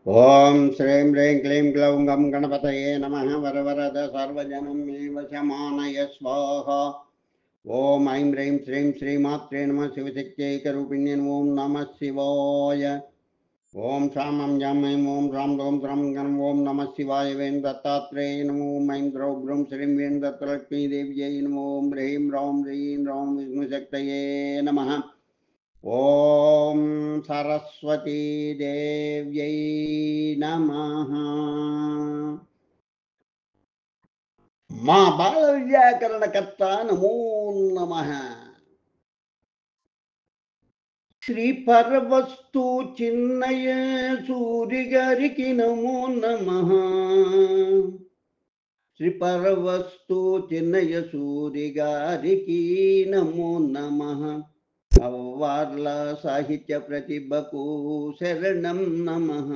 ఓం శ్రీం హ్రీం క్లీం గ్లౌం గం గణపతయే నమః వరవరద సర్వజనం మే వశమానయ స్వాహ. ఓం ఐం హ్రీం శ్రీం శ్రీమాత్రే నమః శివశక్త్యైకరూపిణ్యై ఓం నమః శివాయ. ఓం శామం జం ఐం ఓం రాం రోం త్రం గం ఓం నమః శివాయ. వేం దత్తాత్రేయ నమో ఓం ఐం ద్రౌ బ్రౌం శ్రీం వేం దత్తలక్ష్మీదేవ్యై నమో ఓం హ్రీం రౌం హ్రీం రౌం విష్ణుశక్తయే నమః. ఓం సరస్వతీ దేవ్యై నమః. మా బాల వ్యాకరణకర్త నమో నమః. శ్రీ పరవస్తు చిన్నయ సూరి గారికి నమో నమః. శ్రీ పరవస్తు చిన్నయ సూరి గారికి నమో నమః. అవ్వార్ల సాహిత్య ప్రతిభకు శరణం నమః.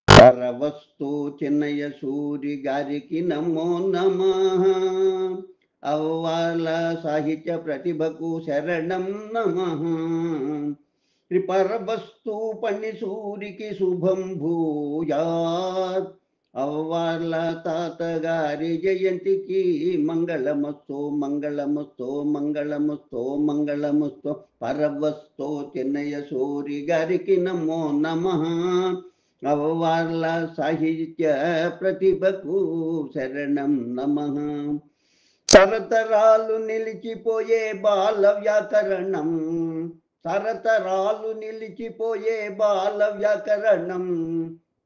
పరవస్తు చిన్నయ సూరి గారికి నమో నమః. అవ్వార్ల సాహిత్య ప్రతిభకు శరణం నమః. శ్రీ పరవస్తు పణి సూరికి శుభం భూయాత్. అవ్వార్ల తాతగారి జయంతికి మంగళమస్తు మంగళమస్తు మంగళమస్తు మంగళమస్తు. పరవస్తు చిన్నయ సూరి గారికి నమో నమః. అవ్వార్ల సాహిత్య ప్రతిభకు శరణం నమః. తరతరాలు నిలిచిపోయే బాల వ్యాకరణం, తరతరాలు నిలిచిపోయే బాల వ్యాకరణం.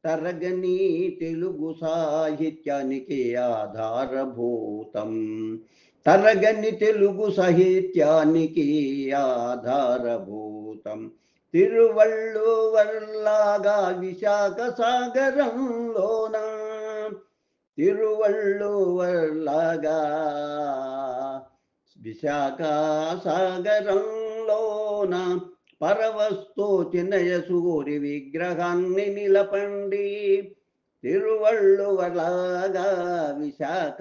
తరగని తెలుగు సాహిత్యానికి ఆధారభూతం, తరగని తెలుగు సాహిత్యానికి ఆధారభూతం. తిరువళ్ళువర్లాగా విశాఖ సాగరంలోన, తిరువళ్ళువర్లాగా విశాఖ సాగరంలోన. పరవస్తు చిన్నయ సూరి విగ్రహాన్ని నిలపండి. తిరువళ్ళువర్లాగా విశాఖ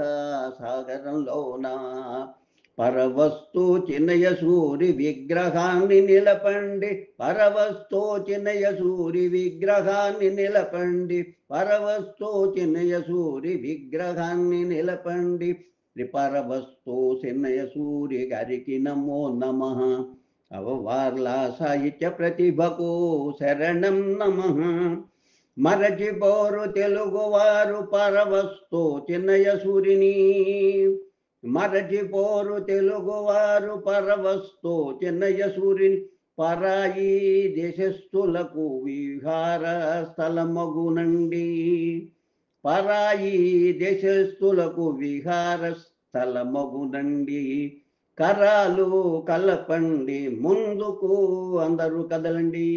సాగరంలోన. పరవస్తు చిన్నయ సూరి విగ్రహాన్ని నిలపండి. పరవస్తు చిన్నయ సూరి విగ్రహాన్ని నిలపండి. పరవస్తు చిన్నయ సూరి విగ్రహాన్ని నిలపండి. పరవస్తు చిన్నయ సూరి గారికి నమో నమః. అవ్వార్ల సాహిత్య ప్రతిభకు శరణం నమః. మరచిపోరు తెలుగువారు పరవస్తు చిన్నయ సూరిని, మరచిపోరు తెలుగువారు పరవస్తు చిన్నయ సూరిని. పరాయి దేశస్థులకు విహార స్థలమగునండి, పరాయి దేశస్థులకు విహార స్థలమగునండి. కరాలు కలపండి ముందుకు అందరూ కదలండి,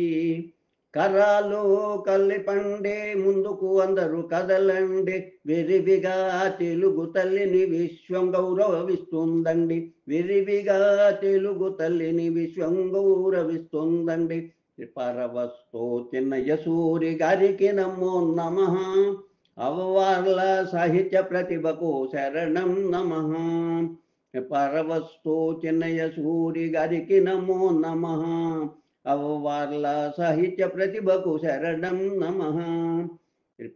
కరాలు కలపండి ముందుకు అందరూ కదలండి. విరివిగా తెలుగు తల్లిని విశ్వం గౌరవిస్తుందండి, విరివిగా తెలుగు తల్లిని విశ్వం గౌరవిస్తుందండి. పరవస్తు చిన్నయ సూరి గారికి నమో నమః. అవ్వార్ల సాహిత్య ప్రతిభకు శరణం నమః. పరవస్తు చిన్నయ సూరి గారికి నమో నమః. అవ్వార్ల సాహిత్య ప్రతిభకు శరణం నమః.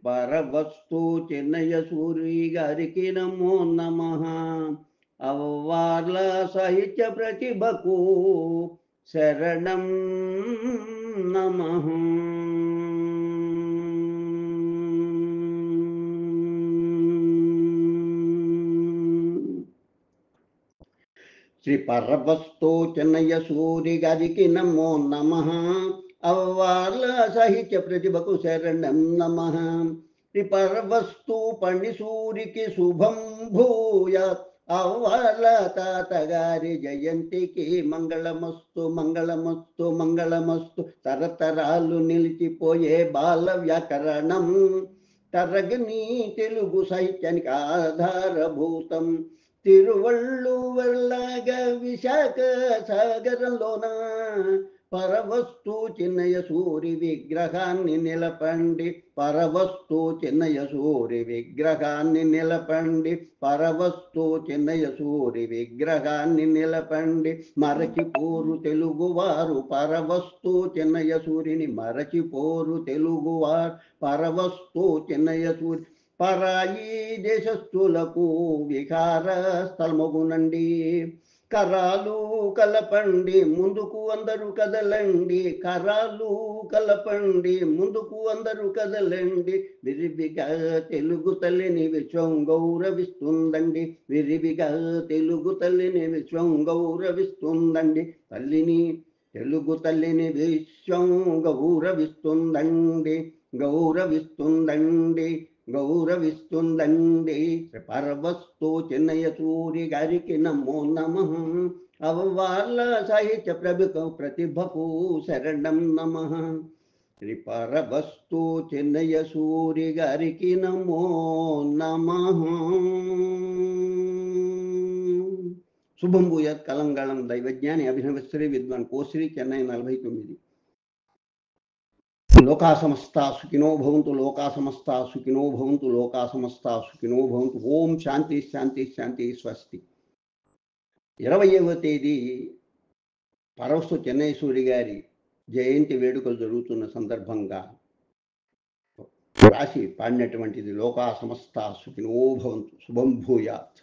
పరవస్తు చిన్నయ సూరి గారికి నమో నమః. అవ్వార్ల సాహిత్య ప్రతిభకు శరణం నమః. శ్రీ పరవస్తు చిన్నయ సూరి గారికి నమో నమః. అవ్వార్ల సాహిత్య ప్రతిభకు శరణం నమః. శ్రీ పరవస్తు పణి సూరికి శుభం భూయాత్. అవ్వార్ల తాతగారి జయంతికి మంగళమస్తు మంగళమస్తు మంగళమస్తు. తరతరాలు నిలిచిపోయే బాల వ్యాకరణం, తరగని తెలుగు సాహిత్యానికి ఆధారభూతం. తిరువళ్ళువర్లాగా విశాఖ సాగరంలోన. పరవస్తు చిన్నయ సూరి విగ్రహాన్ని నిలపండి, పరవస్తు చిన్నయ సూరి విగ్రహాన్ని నిలపండి, పరవస్తు చిన్నయ సూరి విగ్రహాన్ని నిలపండి. మరచిపోరు తెలుగువారు పరవస్తు చిన్నయ సూరిని, మరచిపోరు తెలుగువారు పరవస్తు చిన్నయ సూరి. పరాయి దేశస్థులకు విహార స్థలమగునండి, కరాలు కలపండి ముందుకు అందరూ కదలండి, కరాలు కలపండి ముందుకు అందరూ కదలండి. విరివిగా తెలుగు తల్లిని విశ్వం గౌరవిస్తుందండి, విరివిగా తెలుగు తల్లిని విశ్వం గౌరవిస్తుందండి. తెలుగు తల్లిని విశ్వం గౌరవిస్తుందండి, గౌరవిస్తుందండి, గౌరవిస్తుందండి. పరవస్తు చిన్నయ సూరి గారికి నమో నమః. అవవార్ల సాహిత్య ప్రతిభకు శరణం నమః. శ్రీ పరవస్తు చిన్నయ సూరి గారికి నమో నమః. శుభం భూయాత్. కలంగాళం దైవజ్ఞాని అభినవశ్రీ విద్వాన్ కోశ్రీ చెన్నై 49. లోకా సమస్తా సుఖినో భవంతు, లోకా సమస్తా సుఖినో భవంతు, లోకా సమస్తా సుఖినో భవంతు. ఓం శాంతి శాంతి శాంతి. స్వస్తి. 20వ తేదీ పరవస్తు చెన్నై సూరి గారి జయంతి వేడుకలు జరుగుతున్న సందర్భంగా రాసి పాడినటువంటిది లోకా సమస్తా సుఖినో భవంతు. శుభం భూయాత్.